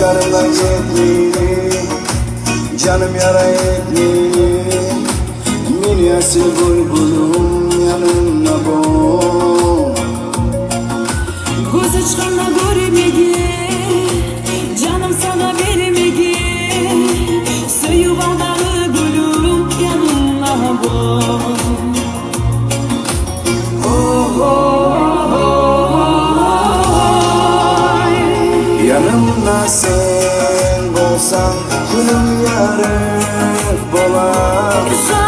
Yarına yetmeli, canım yara etmeli. Minyası bulbulum yanımda bol. Kuzuşkanla görmedi, canım sana vermedi. Suyu bağdağı gülüm yanımda bol. Yanımda sen olsan gülüm yarım bolar.